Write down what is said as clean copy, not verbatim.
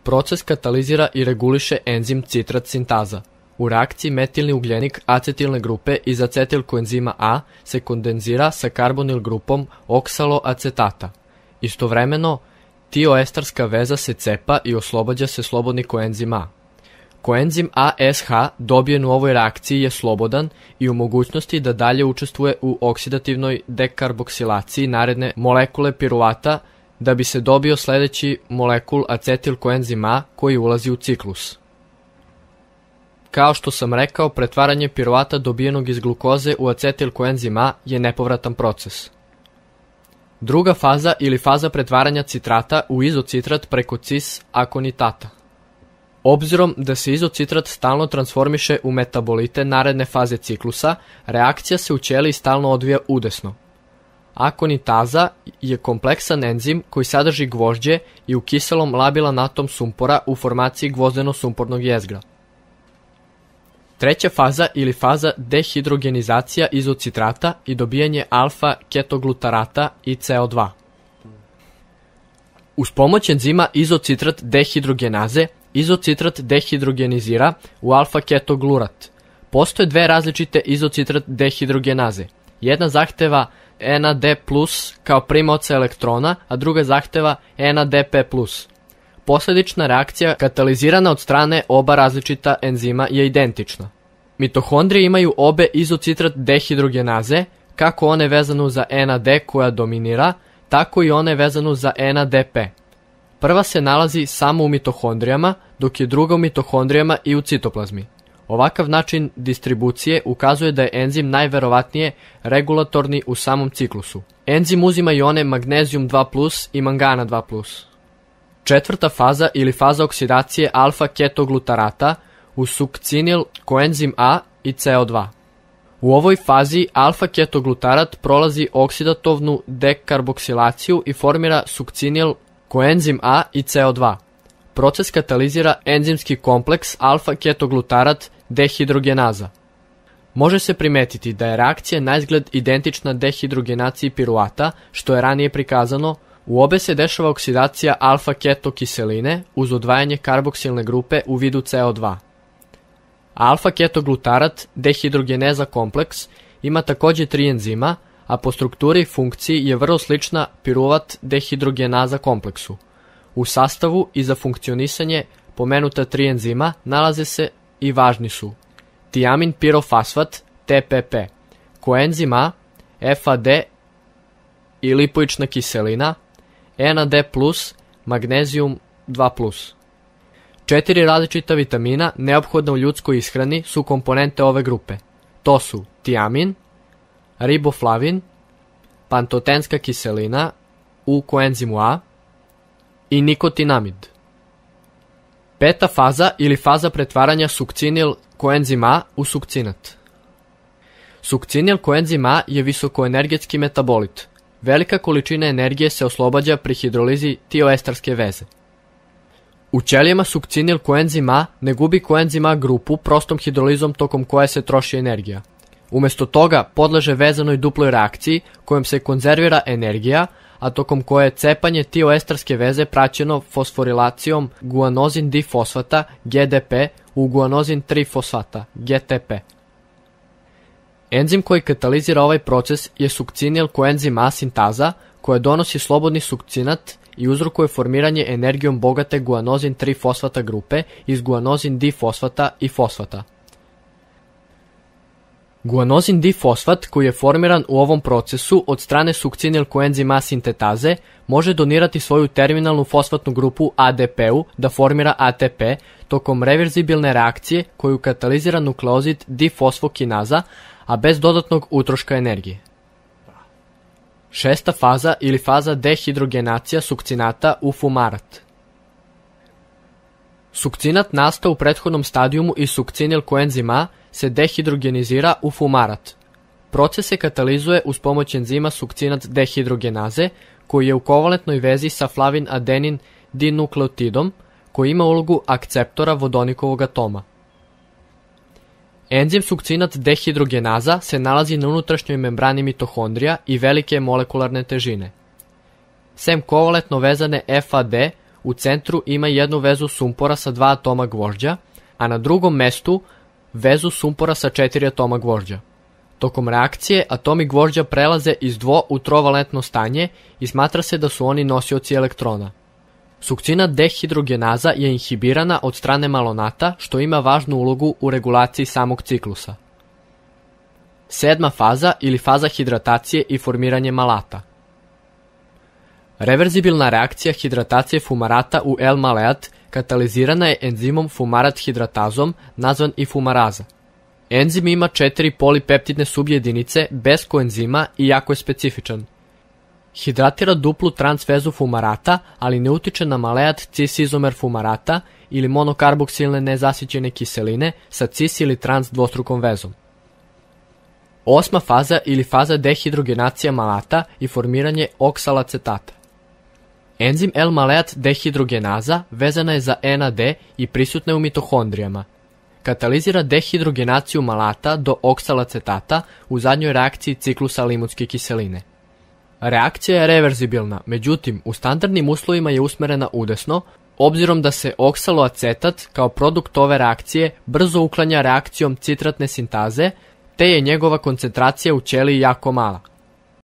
Proces katalizira i reguliše enzim citrat sintaza. U reakciji metilni ugljenik acetilne grupe iz acetilkoenzima A se kondenzira sa karbonil grupom oksaloacetata. Istovremeno, tioestarska veza se cepa i oslobađa se slobodni koenzim A. Koenzim ASH dobijen u ovoj reakciji je slobodan i u mogućnosti da dalje učestvuje u oksidativnoj dekarboksilaciji naredne molekule piruvata da bi se dobio sledeći molekul acetilkoenzim A koji ulazi u ciklus. Kao što sam rekao, pretvaranje piruvata dobijenog iz glukoze u acetilkoenzim A je nepovratan proces. Druga faza ili faza pretvaranja citrata u izocitrat preko cis-akonitata. Obzirom da se izocitrat stalno transformiše u metabolite naredne faze ciklusa, reakcija se u ćeliji stalno odvija udesno. Akonitaza je kompleksan enzim koji sadrži gvožđe i u kiselom labilan atom sumpora u formaciji gvozdeno-sumpornog jezgra. Treća faza ili faza dehidrogenizacija izocitrata i dobijanje alfa-ketoglutarata i CO2. Uz pomoć enzima izocitrat dehidrogenaze, izocitrat dehidrogenizira u alfa-ketoglurat. Postoje dve različite izocitrat dehidrogenaze. Jedna zahteva NAD+, kao primaoca elektrona, a druga zahteva NADP+. Posledična reakcija katalizirana od strane oba različita enzima je identična. Mitohondrije imaju obe izocitrat dehidrogenaze, kako one vezanu za NAD koja dominira, tako i one vezanu za NADP. Prva se nalazi samo u mitohondrijama, dok je druga u mitohondrijama i u citoplazmi. Ovakav način distribucije ukazuje da je enzim najverovatnije regulatorni u samom ciklusu. Enzim uzima ione magnezijum 2+, i mangana 2+. Četvrta faza ili faza oksidacije alfa-ketoglutarata u sukcinil koenzim A i CO2. U ovoj fazi alfa-ketoglutarat prolazi oksidatovnu dekarboksilaciju i formira sukcinil koenzim A i CO2. Proces katalizira enzimski kompleks alfa-ketoglutarat dehidrogenaza. Može se primetiti da je reakcija naizgled identična dehidrogenaciji piruvata, što je ranije prikazano. U obe se dešava oksidacija alfa-ketokiseline uz odvajanje karboksilne grupe u vidu CO2. Alfa-ketoglutarat dehidrogeneza kompleks ima takođe 3 enzima, a po strukturi i funkciji je vrlo slična piruvat dehidrogenaza kompleksu. U sastavu i za funkcionisanje pomenuta 3 enzima nalaze se i važni su tiamin pirofosfat TPP, koenzim A, FAD i lipoična kiselina, NAD+, magnezijum 2+. 4 različita vitamina neophodna u ljudskoj ishrani su komponente ove grupe. To su tiamin, riboflavin, pantotenska kiselina u koenzimu A i nikotinamid. Peta faza ili faza pretvaranja sukcinil koenzim A u sukcinat. Sukcinil koenzim A je visokoenergetski metabolit. Velika količina energije se oslobađa pri hidrolizi tioestarske veze. U ćelijama sukcinil koenzim A ne gubi koenzim A grupu prostom hidrolizom tokom koje se troši energija. Umesto toga podleže vezanoj duploj reakciji kojom se konzervira energija, a tokom koje je cepanje tioestarske veze praćeno fosforilacijom guanozin difosfata GDP u guanozin 3-fosfata GTP. Enzim koji katalizira ovaj proces je sukcinil koenzim A sintaza koja donosi slobodni sukcinat i uzrokuje formiranje energijom bogate guanozin 3-fosfata grupe iz guanozin difosfata i fosfata. Guanozin difosfat koji je formiran u ovom procesu od strane sukcinil koenzim A sintetaze može donirati svoju terminalnu fosfatnu grupu ADP-u da formira ATP tokom reverzibilne reakcije koju katalizira nukleozid difosfokinaza, a bez dodatnog utroška energije. Šesta faza ili faza dehidrogenacija sukcinata u fumarat. Sukcinat nastao u prethodnom stadijumu i sukcinil koenzim A se dehidrogenizira u fumarat. Proces se katalizuje uz pomoć enzima sukcinat dehidrogenaze koji je u kovalentnoj vezi sa flavin adenin dinukleotidom koji ima ulogu akceptora vodonikovog atoma. Enzim sukcinat dehidrogenaza se nalazi na unutrašnjoj membrani mitohondrija i velike molekularne težine. Sem kovalentno vezane FAD, u centru ima jednu vezu sumpora sa 2 atoma gvožđa, a na drugom mestu vezu sumpora sa 4 atoma gvožđa. Tokom reakcije atomi gvožđa prelaze iz dvo u trovalentno stanje i smatra se da su oni nosioci elektrona. Sukcina dehidrogenaza je inhibirana od strane malonata, što ima važnu ulogu u regulaciji samog ciklusa. 7. faza ili faza hidratacije i formiranje malata. Reverzibilna reakcija hidratacije fumarata u L-maleat katalizirana je enzimom fumarat hidratazom, nazvan i fumaraza. Enzim ima 4 polipeptidne subjedinice bez koenzima i jako je specifičan. Hidratira duplu transvezu fumarata, ali ne utiče na maleat cis-izomer fumarata ili monokarboksilne nezasićene kiseline sa cis ili trans dvostrukom vezom. 8. faza ili faza dehidrogenacija malata i formiranje oksalacetata. Enzim L-maleat dehidrogenaza vezana je za NAD i prisutna je u mitohondrijama. Katalizira dehidrogenaciju malata do oksalacetata u zadnjoj reakciji ciklusa limunske kiseline. Reakcija je reverzibilna, međutim u standardnim uslovima je usmerena udesno, obzirom da se oksaloacetat kao produkt ove reakcije brzo uklanja reakcijom citratne sintaze, te je njegova koncentracija u ćeliji jako mala.